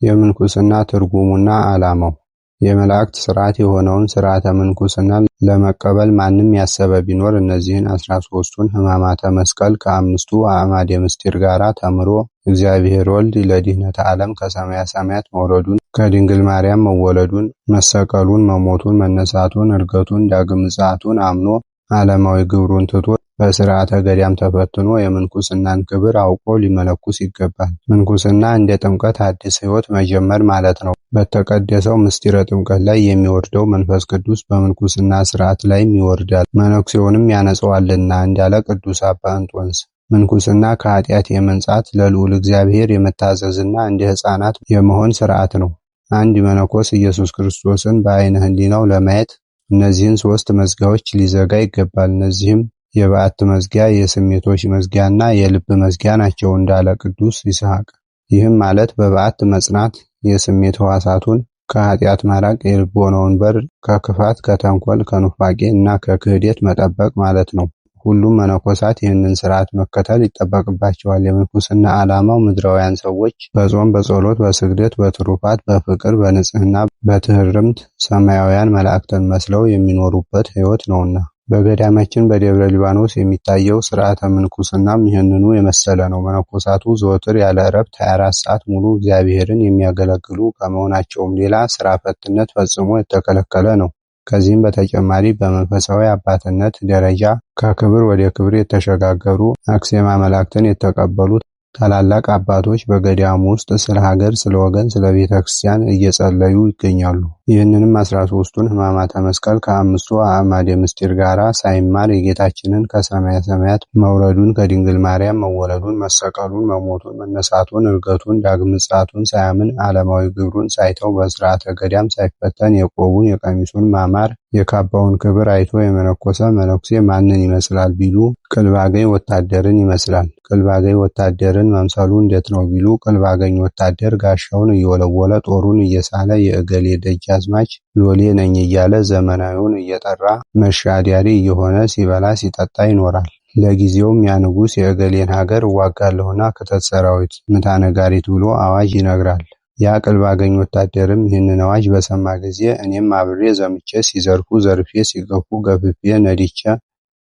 የምንኩስና ትርጉሙና ዓላማው የመላእክት ሥርዓት የሆነውን ሥርዓተ ምንኩስና ለመቀበል ማንም ያሰበ ቢኖር እነዚህን 13ቱን ሕማማተ መስቀል ከአምስቱ አዕማደ ምስጢር ጋር ተምሮ እግዚአብሔር ወልድ ለድኅነተ ዓለም ከሰማየ ሰማያት መውረዱን፣ ከድንግል ማርያም መወለዱን፣ መሰቀሉን፣ መሞቱን፣ መነሳቱን፣ ዕርገቱን፣ ዳግም ምጽአቱን አምኖ ዓለማዊ ግብሩን ትቶ በሥርዓተ ገዳም ተፈትኖ የምንኩስናን ክብር አውቆ ሊመነኩስ ይገባል። ምንኩስና እንደ ጥምቀት አዲስ ሕይወት መጀመር ማለት ነው። በተቀደሰው ምስጢረ ጥምቀት ላይ የሚወርደው መንፈስ ቅዱስ በምንኩስና ሥርዓት ላይም ይወርዳል፣ መነኩሴውንም ያነጸዋልና እንዳለ ቅዱስ አባ እንጦንስ። ምንኩስና ከኃጢአት የመንጻት ለልዑል እግዚአብሔር የመታዘዝና እንደ ሕፃናት የመሆን ሥርዓት ነው። አንድ መነኮስ ኢየሱስ ክርስቶስን በዓይነ ሕሊናው ለማየት እነዚህን 3 መዝጊያዎች ሊዘጋ ይገባል። እነዚህም የበዓት መዝጊያ፣ የስሜቶች መዝጊያና የልብ መዝጊያ ናቸው እንዳለ ቅዱስ ይስሐቅ። ይህም ማለት በበዓት መጽናት የስሜት ሕዋሳቱን ከኃጢአት ማራቅ፣ የልቦናውን በር ከክፋት፣ ከተንኮል፣ ከኑፋቄ እና ከክህደት መጠበቅ ማለት ነው። ሁሉም መነኮሳት ይህንን ሥርዓት መከተል ይጠበቅባቸዋል። የምንኩስና ዓላማው ምድራውያን ሰዎች በጾም፣ በጸሎት፣ በስግደት፣ በትሩፋት፣ በፍቅር፣ በንጽሕና፣ በትሕርምት ሰማያውያን መላእክትን መስለው የሚኖሩበት ሕይወት ነውና። በገዳማችን በደብረ ሊባኖስ የሚታየው ሥርዓተ ምንኩስናም ይህንኑ የመሰለ ነው። መነኮሳቱ ዘወትር ያለ ዕረፍት 24 ሰዓት ሙሉ እግዚአብሔርን የሚያገለግሉ ከመሆናቸውም ሌላ ሥራ ፈትነት ፈጽሞ የተከለከለ ነው። ከዚህም በተጨማሪ በመንፈሳዊ አባትነት ደረጃ ከክብር ወደ ክብር የተሸጋገሩ አክሴማ መላእክትን የተቀበሉት ታላላቅ አባቶች በገዳሙ ውስጥ ስለ ሀገር፣ ስለ ወገን፣ ስለ ቤተ ክርስቲያን እየጸለዩ ይገኛሉ። ይህንንም 13ቱን ሕማማተ መስቀል ከአምስቱ አዕማደ ምስጢር ጋር ሳይማር የጌታችንን ከሰማየ ሰማያት መውረዱን፣ ከድንግል ማርያም መወለዱን፣ መሰቀሉን፣ መሞቱን፣ መነሳቱን፣ ዕርገቱን፣ ዳግም ምጽአቱን ሳያምን ዓለማዊ ግብሩን ሳይተው በሥርዓተ ገዳም ሳይፈተን የቆቡን የቀሚሱን ማማር የካባውን ክብር አይቶ የመነኮሰ መነኩሴ ማንን ይመስላል ቢሉ ቅልባገኝ ወታደርን ይመስላል። ቅልባገኝ ወታደርን መምሰሉ እንዴት ነው ቢሉ ቅልባገኝ ወታደር ጋሻውን እየወለወለ ጦሩን እየሳለ የእገሌ ደጃዝማች ሎሌ ነኝ እያለ ዘመናዊውን እየጠራ መሻዲያሪ እየሆነ ሲበላ ሲጠጣ ይኖራል። ለጊዜውም ያ ንጉሥ የእገሌን ሀገር እዋጋለሁና ክተት ሰራዊት ምታ ነጋሪት ብሎ አዋጅ ይነግራል። ያ ቅልባገኝ ወታደርም ይህንን አዋጅ በሰማ ጊዜ እኔም አብሬ ዘምቼ ሲዘርፉ ዘርፌ፣ ሲገፉ ገፍፌ፣ ነድቼ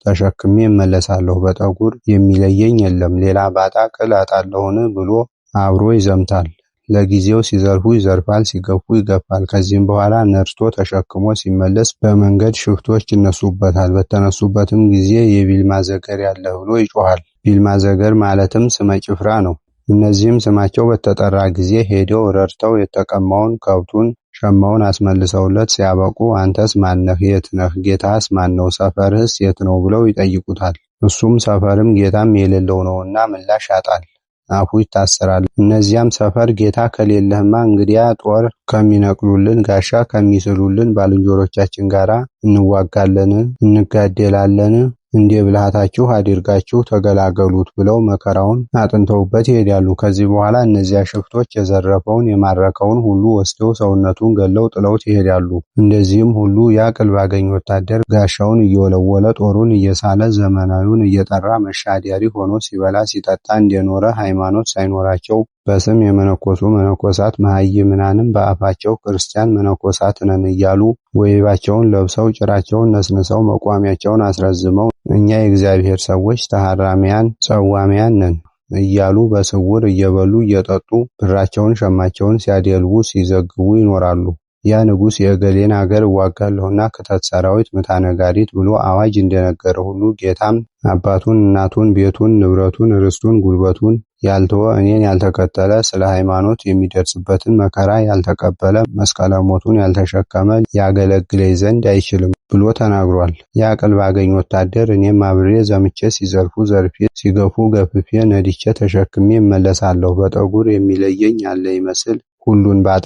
ተሸክሜ እመለሳለሁ፣ በጠጉር የሚለየኝ የለም፣ ሌላ ባጣ ቅል አጣለሁን ብሎ አብሮ ይዘምታል። ለጊዜው ሲዘርፉ ይዘርፋል፣ ሲገፉ ይገፋል። ከዚህም በኋላ ነድቶ ተሸክሞ ሲመለስ በመንገድ ሽፍቶች ይነሱበታል። በተነሱበትም ጊዜ የቢልማ ዘገር ያለ ብሎ ይጮሃል። ቢልማ ዘገር ማለትም ስመ ጭፍራ ነው። እነዚህም ስማቸው በተጠራ ጊዜ ሄደው ረድተው የተቀማውን ከብቱን ሸማውን አስመልሰውለት ሲያበቁ አንተስ ማነህ? የት ነህ? ጌታስ ማነው? ሰፈርህስ የት ነው? ብለው ይጠይቁታል። እሱም ሰፈርም ጌታም የሌለው ነውና ምላሽ ያጣል፣ አፉ ይታሰራል። እነዚያም ሰፈር ጌታ ከሌለህማ እንግዲያ ጦር ከሚነቅሉልን ጋሻ ከሚስሉልን ባልንጀሮቻችን ጋር እንዋጋለን፣ እንጋደላለን፣ እንደ ብልሃታችሁ አድርጋችሁ ተገላገሉት ብለው መከራውን አጥንተውበት ይሄዳሉ። ከዚህ በኋላ እነዚያ ሽፍቶች የዘረፈውን የማረከውን ሁሉ ወስደው ሰውነቱን ገለው ጥለውት ይሄዳሉ። እንደዚህም ሁሉ ያ ቅልባገኝ ወታደር ጋሻውን እየወለወለ ጦሩን እየሳለ ዘመናዊውን እየጠራ መሻዲያሪ ሆኖ ሲበላ ሲጠጣ እንደኖረ ሃይማኖት ሳይኖራቸው በስም የመነኮሱ መነኮሳት መሃይምናንም በአፋቸው ክርስቲያን መነኮሳት ነን እያሉ ወይባቸውን ለብሰው ጭራቸውን ነስንሰው መቋሚያቸውን አስረዝመው እኛ የእግዚአብሔር ሰዎች ተሐራሚያን ጸዋሚያን ነን እያሉ በስውር እየበሉ እየጠጡ ብራቸውን ሸማቸውን ሲያደልቡ ሲዘግቡ ይኖራሉ። ያ ንጉሥ የእገሌን አገር እዋጋለሁና ክተት ሰራዊት ምታ ነጋሪት ብሎ አዋጅ እንደነገረ ሁሉ ጌታም አባቱን፣ እናቱን፣ ቤቱን፣ ንብረቱን፣ ርስቱን፣ ጉልበቱን ያልተወ እኔን ያልተከተለ ስለ ሃይማኖት የሚደርስበትን መከራ ያልተቀበለ መስቀለ ሞቱን ያልተሸከመ ያገለግለኝ ዘንድ አይችልም ብሎ ተናግሯል። ያ ቅልባገኝ ወታደር እኔም አብሬ ዘምቼ ሲዘርፉ ዘርፌ፣ ሲገፉ ገፍፌ፣ ነድቼ ተሸክሜ እመለሳለሁ፣ በጠጉር የሚለየኝ ያለ ይመስል ሁሉን ባጣ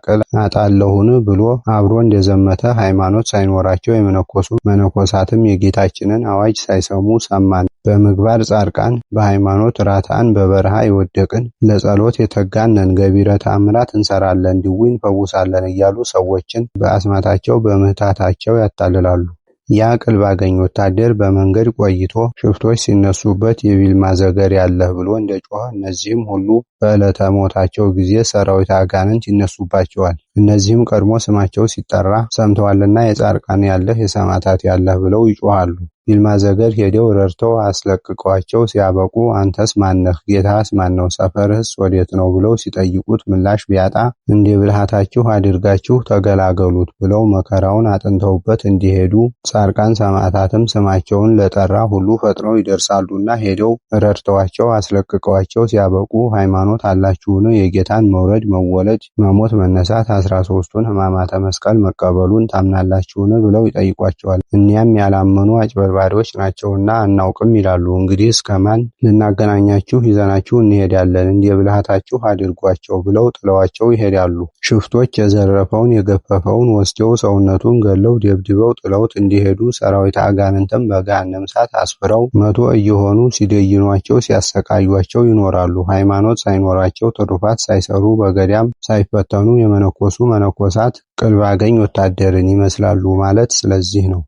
ቅል አጣለሁን ብሎ አብሮ እንደዘመተ ሃይማኖት ሳይኖራቸው የመነኮሱ መነኮሳትም የጌታችንን አዋጅ ሳይሰሙ ሰማን፣ በምግባር ጻድቃን፣ በሃይማኖት ራታን፣ በበረሃ የወደቅን፣ ለጸሎት የተጋነን፣ ገቢረ ተአምራት እንሰራለን፣ ድውይ እንፈውሳለን እያሉ ሰዎችን በአስማታቸው በምህታታቸው ያታልላሉ። ያ ቅልባገኝ ወታደር በመንገድ ቆይቶ ሽፍቶች ሲነሱበት የቢልማ ዘገር ያለህ ብሎ እንደጮኸ እነዚህም ሁሉ በዕለተ ሞታቸው ጊዜ ሰራዊት አጋንንት ይነሱባቸዋል። እነዚህም ቀድሞ ስማቸው ሲጠራ ሰምተዋልና የጻድቃን ያለህ የሰማዕታት ያለህ ብለው ይጮኻሉ። ቢልማ ዘገር ሄደው ረድተው አስለቅቀዋቸው ሲያበቁ አንተስ ማነህ? ጌታስ ማነው? ሰፈርህስ ወዴት ነው? ብለው ሲጠይቁት ምላሽ ቢያጣ እንደ ብልሃታችሁ አድርጋችሁ ተገላገሉት ብለው መከራውን አጥንተውበት እንዲሄዱ ጻድቃን ሰማዕታትም ስማቸውን ለጠራ ሁሉ ፈጥነው ይደርሳሉና ሄደው ረድተዋቸው አስለቅቀዋቸው ሲያበቁ ሃይማኖት አላችሁን? የጌታን መውረድ፣ መወለድ፣ መሞት፣ መነሳት 13ቱን ሕማማተ መስቀል መቀበሉን ታምናላችሁን? ብለው ይጠይቋቸዋል። እኒያም ያላመኑ አጭበርባሪዎች ናቸውና አናውቅም ይላሉ። እንግዲህ እስከማን ልናገናኛችሁ ይዘናችሁ እንሄዳለን? እንደ ብልሃታችሁ አድርጓቸው ብለው ጥለዋቸው ይሄዳሉ። ሽፍቶች የዘረፈውን የገፈፈውን ወስደው ሰውነቱን ገለው ደብድበው ጥለውት እንዲሄዱ ሰራዊት አጋንንትም በገሃነመ እሳት አስፍረው 100 እየሆኑ ሲደይኗቸው ሲያሰቃዩቸው ይኖራሉ። ሃይማኖት ሳይኖራቸው ትሩፋት ሳይሰሩ በገዳም ሳይፈተኑ የመነኮሱ መነኮሳት ቅልባገኝ ወታደርን ይመስላሉ ማለት ስለዚህ ነው።